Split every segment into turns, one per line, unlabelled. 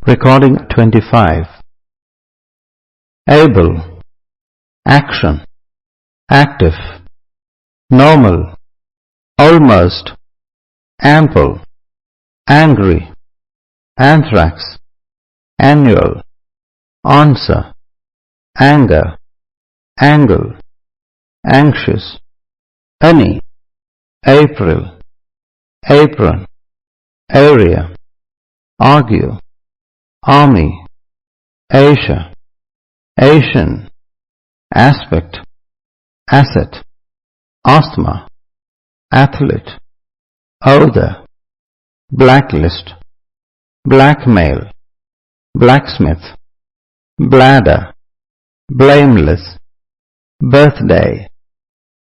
Recording 25. Able, action, active, normal, almost, ample, angry, anthrax, annual, answer, anger, angle, anxious, any, April, apron, area, argue, army, Asia, Asian, aspect, asset, asthma, athlete, odor, blacklist, blackmail, blacksmith, bladder, blameless, birthday,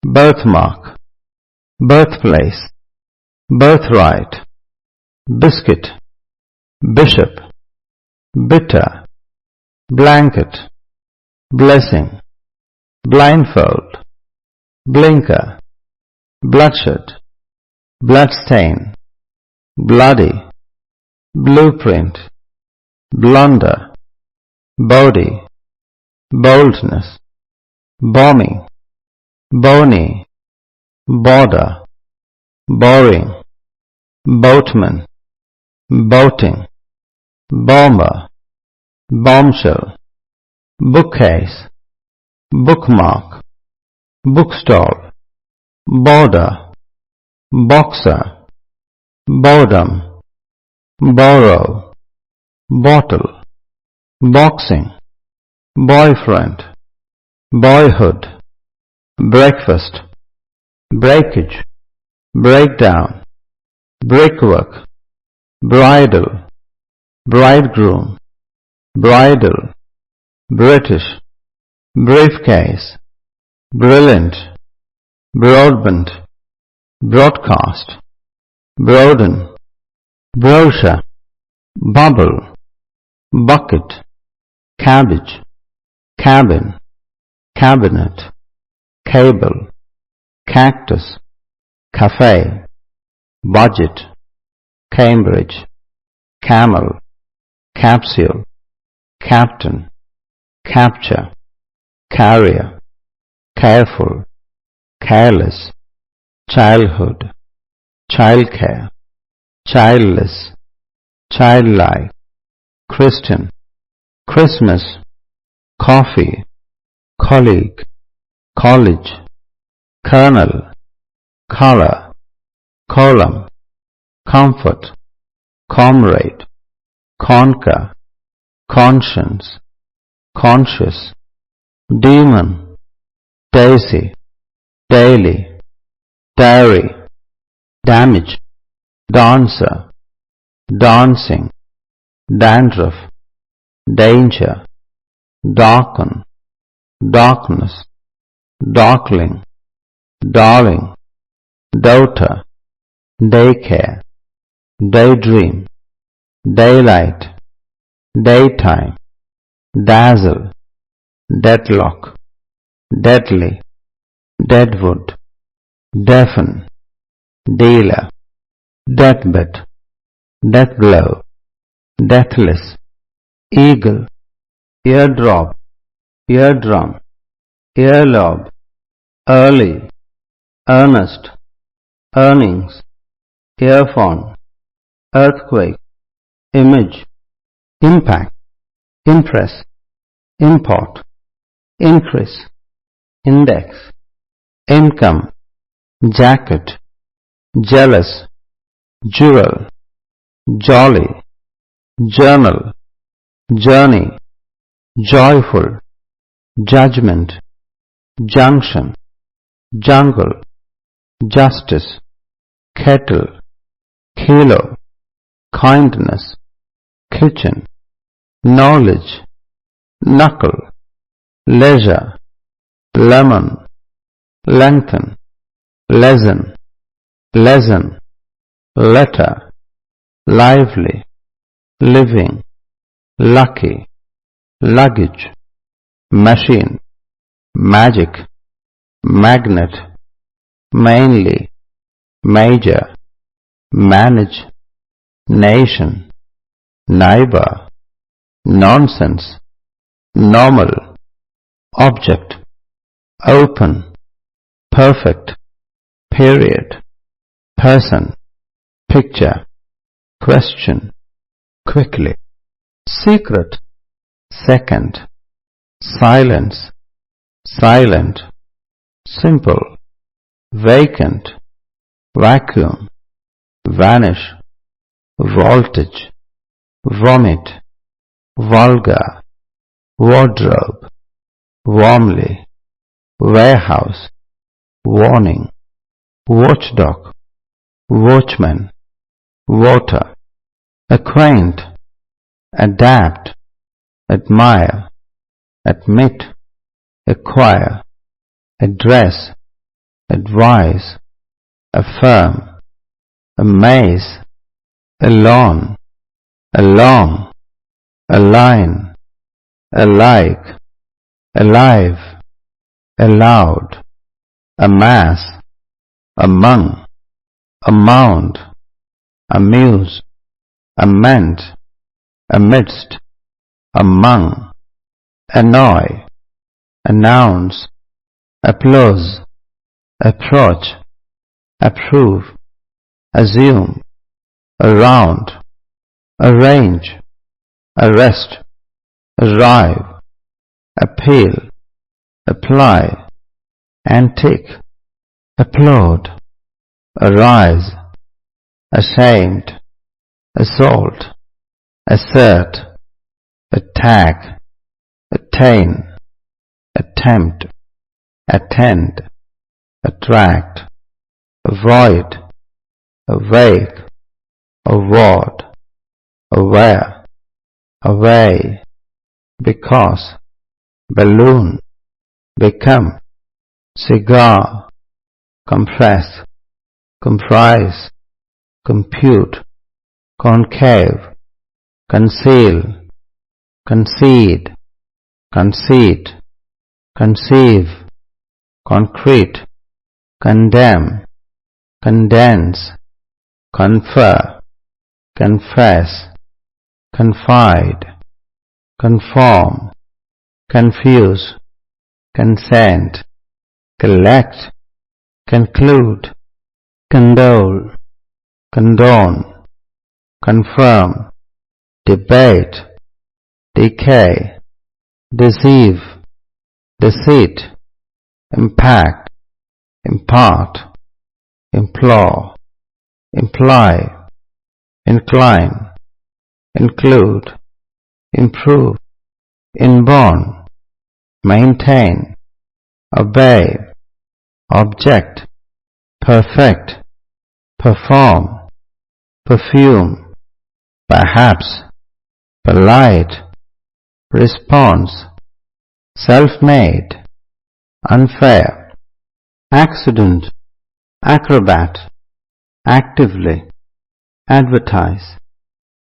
birthmark, birthplace, birthright, biscuit, bishop, bitter, blanket, blessing, blindfold, blinker, bloodshed, bloodstain, bloody, blueprint, blunder, body, boldness, bombing, bony, border, boring, boatman, boating, bomber, bombshell, bookcase, bookmark, bookstall, border, boxer, boredom, borrow, bottle, boxing, boyfriend, boyhood, breakfast, breakage, breakdown, brickwork, bridal, bridegroom, bridle, British, briefcase, brilliant, broadband, broadcast, broaden, brochure, bubble, bucket, cabbage, cabin, cabinet, cable, cactus, cafe, budget, Cambridge, camel, capsule, captain, capture, carrier, careful, careless, childhood, childcare, childless, childlike, Christian, Christmas, coffee, colleague, college, kernel, color, column, comfort, comrade, conquer, conscience, conscious, demon, daisy, daily, diary, damage, dancer, dancing, dandruff, danger, darken, darkness, darkling, darling, daughter, daycare, daydream, daylight, daytime, dazzle, deadlock, deadly, deadwood, deafen, dealer, deathbed, deathblow, deathless, eagle, eardrop, eardrum, earlobe, early, earnest, earnings, earphone, earthquake, image, impact, impress, import, increase, index, income, jacket, jealous, jewel, jolly, journal, journey, joyful, judgment, junction, jungle, justice, kettle, kilo, kindness, kitchen, knowledge, knuckle, leisure, lemon, lengthen, lesson, lesson, letter, lively, living, lucky, luggage, machine, magic, magnet, mainly, major, manage, nation, neighbor, nonsense, normal, object, open, perfect, period, person, picture, question, quickly, secret, second, silence, silent, simple, vacant, vacuum, vanish, voltage, vomit, vulgar, wardrobe, warmly, warehouse, warning, watchdog, watchman, water, acquaint, adapt, admire, admit, acquire, address, advise, affirm, amaze, alone, along, align, alike, alive, allowed, amass, among, amount, amuse, amend, amidst, among, annoy, announce, applause, approach, approve, assume, around, arrange, arrest, arrive, appeal, apply, antique, applaud, arise, ashamed, assault, assert, attack, attain, attempt, attend, attract, avoid, awake, award, aware, away, because, balloon, become, cigar, compress, comprise, compute, concave, conceal, concede, conceit, conceive, concrete, condemn, condense, confer, confess, confide, conform, confuse, consent, collect, conclude, condole, condone, confirm, debate, decay, deceive, deceit, impact, impart, implore, imply, incline, include, improve, inborn, maintain, obey, object, perfect, perform, perfume, perhaps, polite, response, self-made, unfair, accident, acrobat, actively, advertise,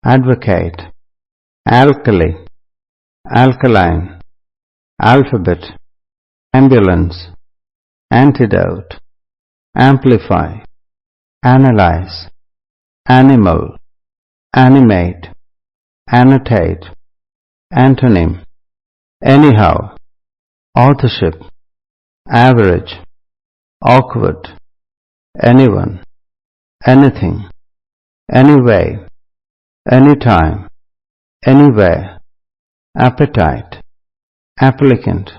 advocate, alkali, alkaline, alphabet, ambulance, antidote, amplify, analyze, animal, animate, annotate, antonym, anyhow, authorship, average, awkward, anyone, anything, anyway, anytime, anywhere, appetite, applicant,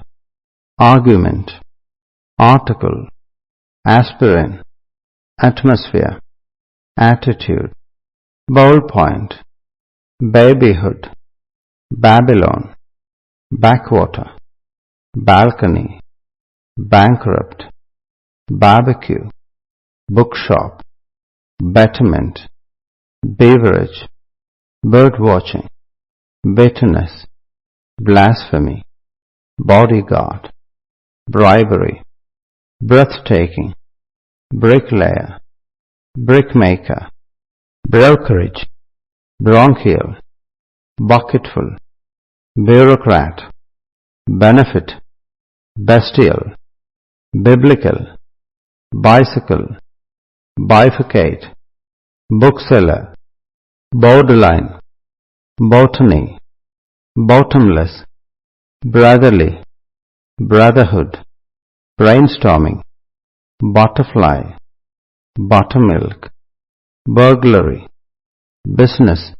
argument, article, aspirin, atmosphere, attitude, ballpoint, babyhood, Babylon, backwater, balcony, bankrupt, barbecue, bookshop, betterment, beverage, birdwatching, bitterness, blasphemy, bodyguard, bribery, breathtaking, bricklayer, brickmaker, brokerage, bronchial, bucketful, bureaucrat, benefit, bestial, biblical, bicycle, bifurcate, bookseller, borderline, botany, bottomless, brotherly, brotherhood, brainstorming, butterfly, buttermilk, burglary, business,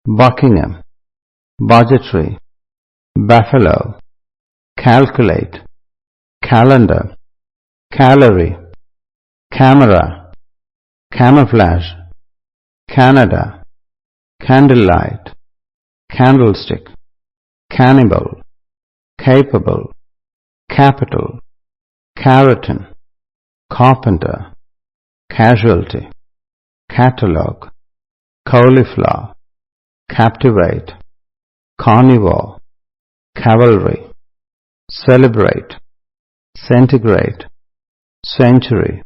Buckingham, budgetary, buffalo, calculate, calendar, calorie, camera, camouflage, Canada, candlelight, candlestick, cannibal, capable, capital, keratin, carpenter, casualty, catalog, cauliflower, captivate, carnivore, cavalry, celebrate, centigrade, century,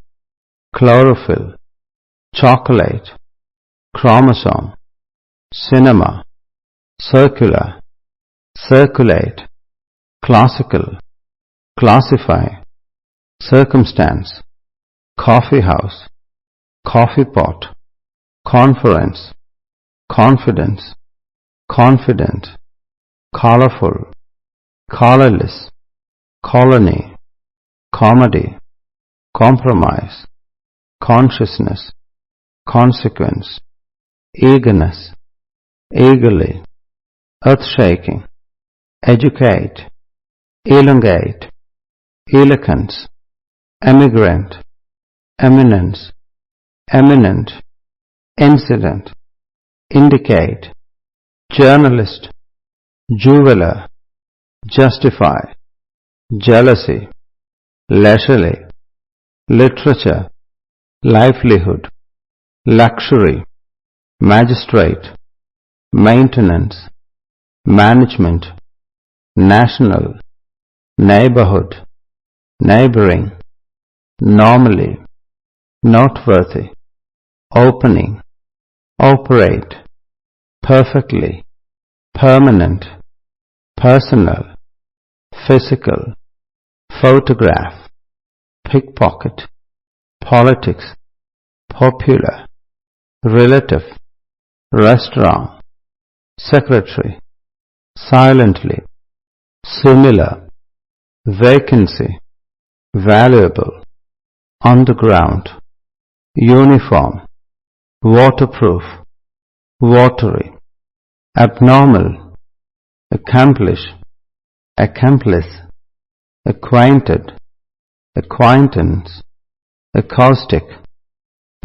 chlorophyll, chocolate, chromosome, cinema, circular, circulate, classical, classify, circumstance, coffee house, coffee pot, conference, confidence, confident, colorful, colorless, colony, comedy, compromise, consciousness, consequence, eagerness, eagerly, earth-shaking, educate, elongate, eloquence, emigrant, eminence, eminent, incident, indicate, journalist, jeweler, justify, jealousy, leisurely, literature, livelihood, luxury, magistrate, maintenance, management, national, neighborhood, neighboring, normally, noteworthy, opening, operate, perfectly, permanent, personal, physical, photograph, pickpocket, politics, popular, relative, restaurant, secretary, silently, similar, vacancy, valuable, underground, uniform, waterproof, watery, abnormal, accomplish, accomplice, acquainted, acquaintance, acoustic,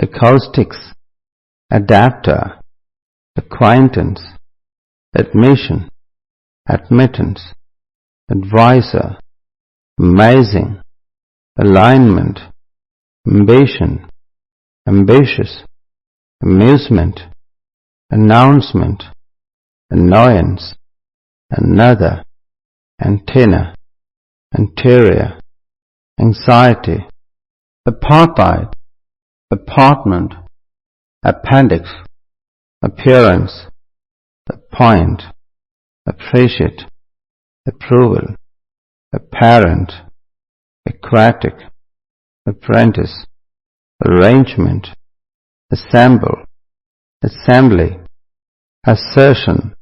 acoustics, adapter, acquaintance, admission, admittance, advisor, amazing, alignment, ambition, ambitious, amusement, announcement, annoyance, another, antenna, anterior, anxiety, apartheid, apartment, appendix, appearance, appoint, appreciate, approval, apparent, aquatic, apprentice, arrangement, assemble, assembly, assertion,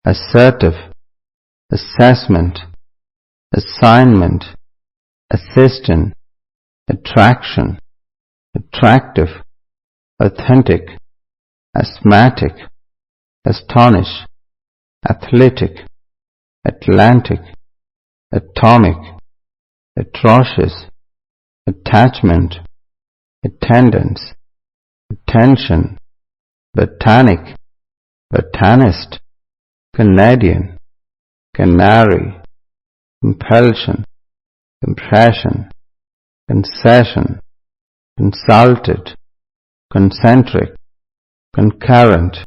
assertive, assessment, assignment, assistant, attraction, attractive, authentic, asthmatic, astonish, athletic, Atlantic, atomic, atrocious, attachment, attendance, attention, botanic, botanist, Canadian, canary, compulsion, compression, concession, consulted, concentric, concurrent,